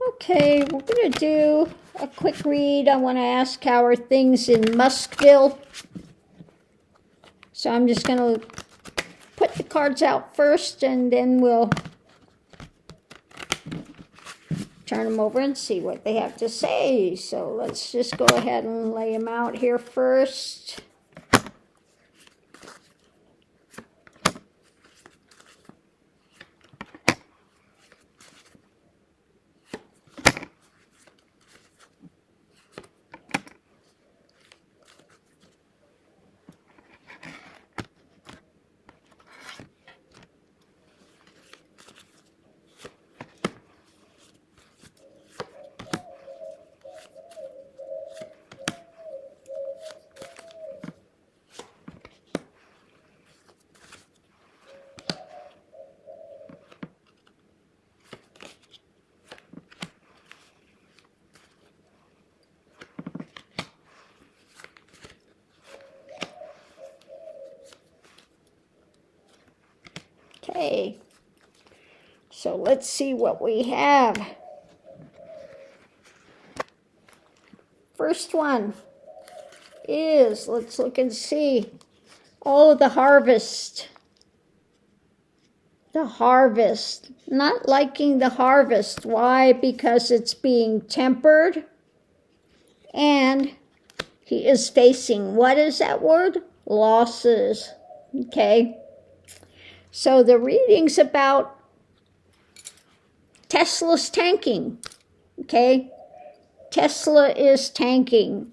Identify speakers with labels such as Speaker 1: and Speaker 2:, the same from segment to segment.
Speaker 1: Okay, we're going to do a quick read. I want to ask how are things in Muskville. So I'm just going to put the cards out first, and then we'll turn them over and see what they have to say. So let's just go ahead and lay them out here first. Okay, so let's see what we have. First one is, let's look and see, all of the harvest. The harvest, not liking the harvest. Why? Because it's being tempered, and he is facing, what is that word? Losses. Okay. So the reading's about Tesla's tanking, okay? Tesla is tanking.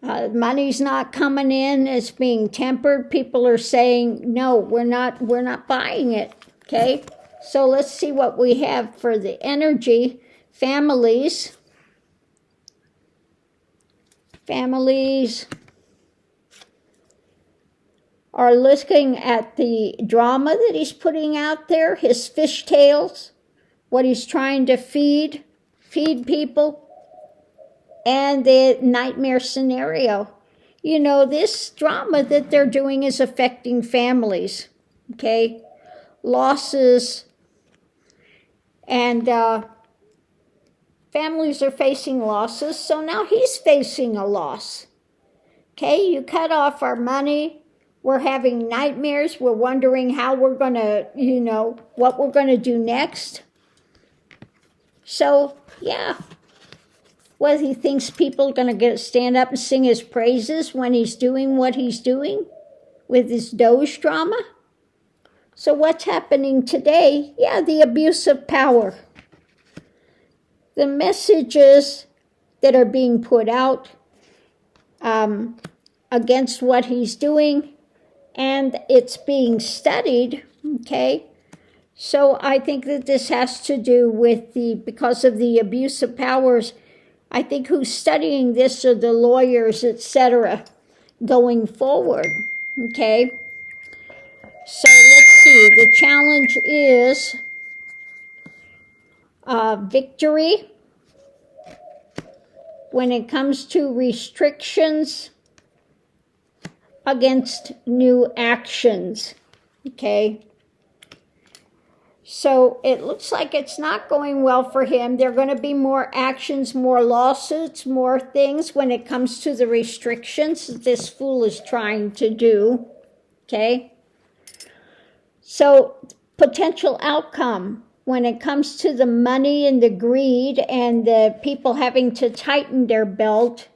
Speaker 1: Money's not coming in, it's being tempered. People are saying, no, we're not buying it, okay? So let's see what we have for the energy. Families are looking at the drama that he's putting out there, his fishtails, what he's trying to feed people, and the nightmare scenario. You know, this drama that they're doing is affecting families, okay? Losses, and families are facing losses, so now he's facing a loss. Okay, you cut off our money. We're having nightmares. We're wondering how we're going to, what we're going to do next. So, yeah. Well, he thinks people are going to stand up and sing his praises when he's doing what he's doing with his Doge drama. So what's happening today? Yeah, the abuse of power. The messages that are being put out against what he's doing, and it's being studied, okay? So I think that this has to do with because of the abuse of powers. I think who's studying this are the lawyers, etc., going forward, okay? So let's see, the challenge is victory when it comes to restrictions against new actions, okay? So it looks like it's not going well for him. There are going to be more actions, more lawsuits, more things when it comes to the restrictions that this fool is trying to do, okay? So potential outcome when it comes to the money and the greed and the people having to tighten their belt,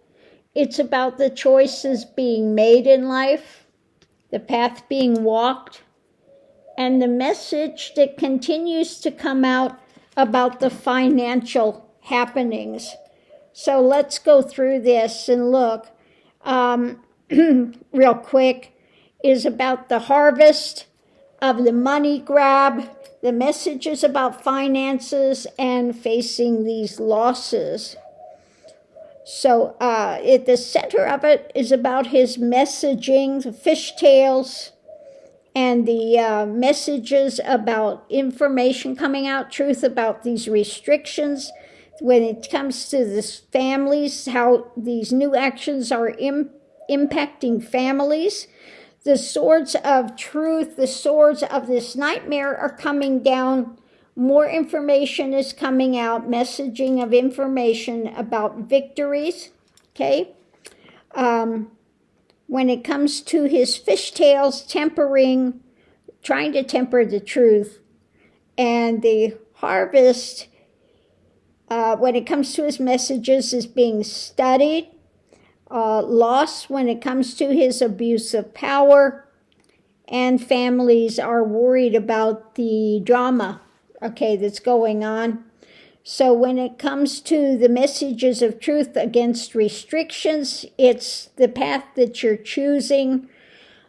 Speaker 1: it's about the choices being made in life, the path being walked, and the message that continues to come out about the financial happenings. So let's go through this and look. Real quick, is about the harvest of the money grab, the messages about finances, and facing these losses. So at the center of it is about his messaging, the fishtails, and the messages about information coming out, truth about these restrictions. When it comes to this families, how these new actions are impacting families. The swords of truth, the swords of this nightmare are coming down More information is coming out, messaging of information about victories, okay? When it comes to his fishtails, trying to temper the truth, and the harvest, when it comes to his messages, is being studied. Loss when it comes to his abuse of power, and families are worried about the drama, okay, that's going on. So when it comes to the messages of truth against restrictions, it's the path that you're choosing,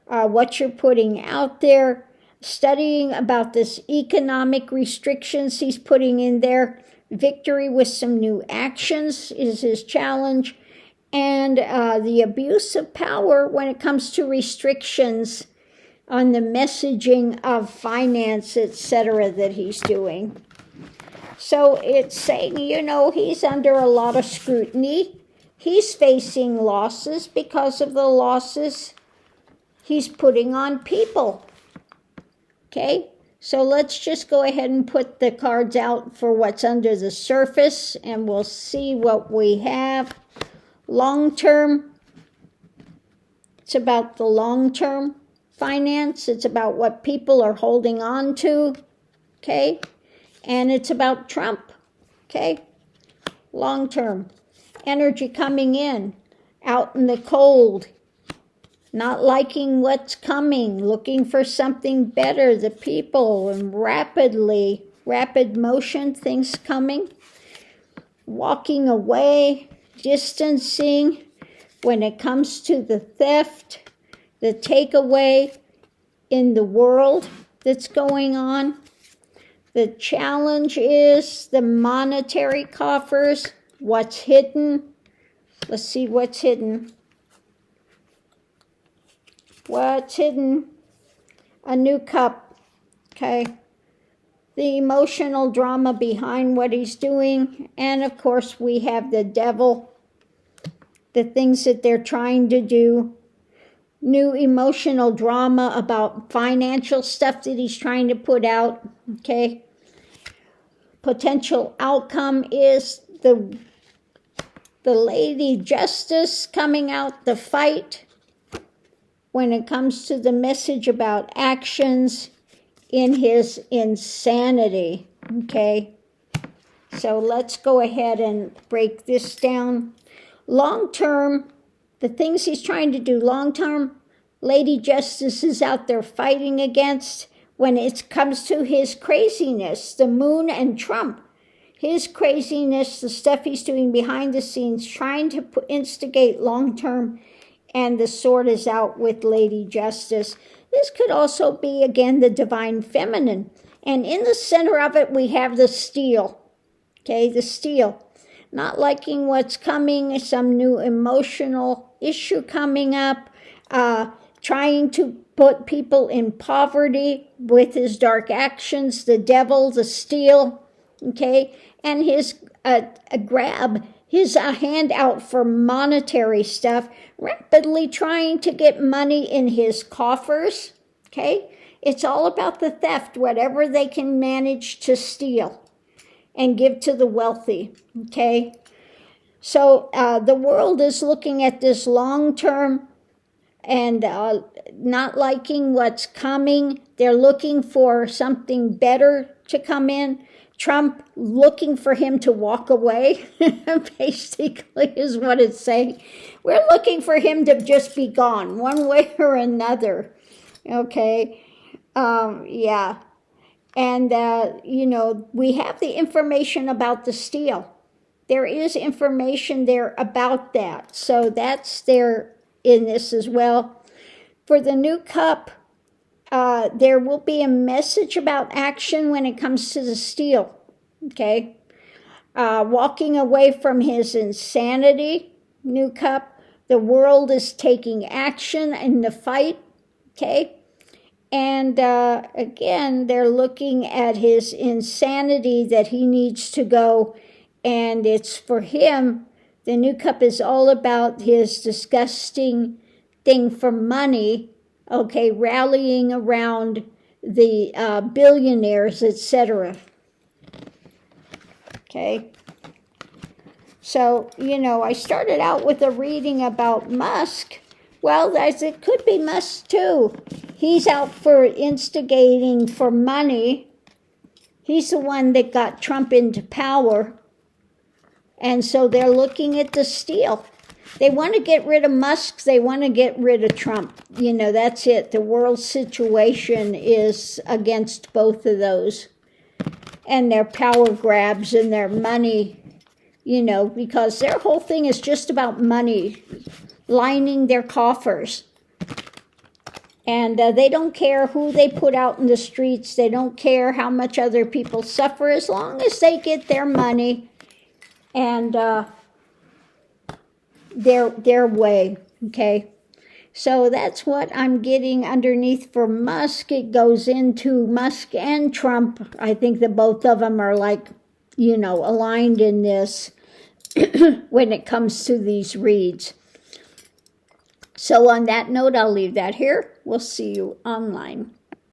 Speaker 1: what you're putting out there, studying about this economic restrictions he's putting in there. Victory with some new actions is his challenge. And the abuse of power when it comes to restrictions on the messaging of finance, etc., that he's doing. So it's saying, he's under a lot of scrutiny. He's facing losses because of the losses he's putting on people. Okay, so let's just go ahead and put the cards out for what's under the surface, and we'll see what we have. Long term, it's about the long-term finance. It's about what people are holding on to, okay? And it's about Trump, okay? Long-term. Energy coming in, out in the cold, not liking what's coming, looking for something better, the people, and rapid motion, things coming, walking away, distancing when it comes to the theft, the takeaway in the world that's going on. The challenge is the monetary coffers, what's hidden. Let's see what's hidden. What's hidden? A new cup, okay? The emotional drama behind what he's doing. And of course, we have the devil, the things that they're trying to do. New emotional drama about financial stuff that he's trying to put out, okay? Potential outcome is the Lady Justice coming out, the fight, when it comes to the message about actions in his insanity, okay? So let's go ahead and break this down. Long term, the things he's trying to do long term, Lady Justice is out there fighting against. When it comes to his craziness, the moon and Trump, his craziness, the stuff he's doing behind the scenes, trying to instigate long term, and the sword is out with Lady Justice. This could also be, again, the divine feminine. And in the center of it, we have the steel. Okay, the steel. Not liking what's coming, some new emotional issue coming up, trying to put people in poverty with his dark actions, the devil, the steel, okay? And his his hand out for monetary stuff, rapidly trying to get money in his coffers, okay? It's all about the theft, whatever they can manage to steal and give to the wealthy, okay? So the world is looking at this long term and not liking what's coming. They're looking for something better to come in. Trump looking for him to walk away, basically is what it's saying. We're looking for him to just be gone, one way or another, okay? Yeah. And, we have the information about the steel. There is information there about that. So that's there in this as well. For the new cup, there will be a message about action when it comes to the steel, okay? Walking away from his insanity, new cup. The world is taking action in the fight, okay? And again, they're looking at his insanity that he needs to go, and it's for him. The new cup is all about his disgusting thing for money, okay, rallying around the billionaires, etc. okay? So, you know, I started out with a reading about Musk. Well, it could be Musk too. He's out for instigating for money. He's the one that got Trump into power. And so they're looking at the steal. They want to get rid of Musk. They want to get rid of Trump. You know, that's it. The world situation is against both of those. And their power grabs and their money, you know, because their whole thing is just about money, lining their coffers. And they don't care who they put out in the streets. They don't care how much other people suffer as long as they get their money and their way, okay? So that's what I'm getting underneath for Musk. It goes into Musk and Trump. I think that both of them are like, you know, aligned in this when it comes to these reads. So on that note, I'll leave that here. We'll see you online.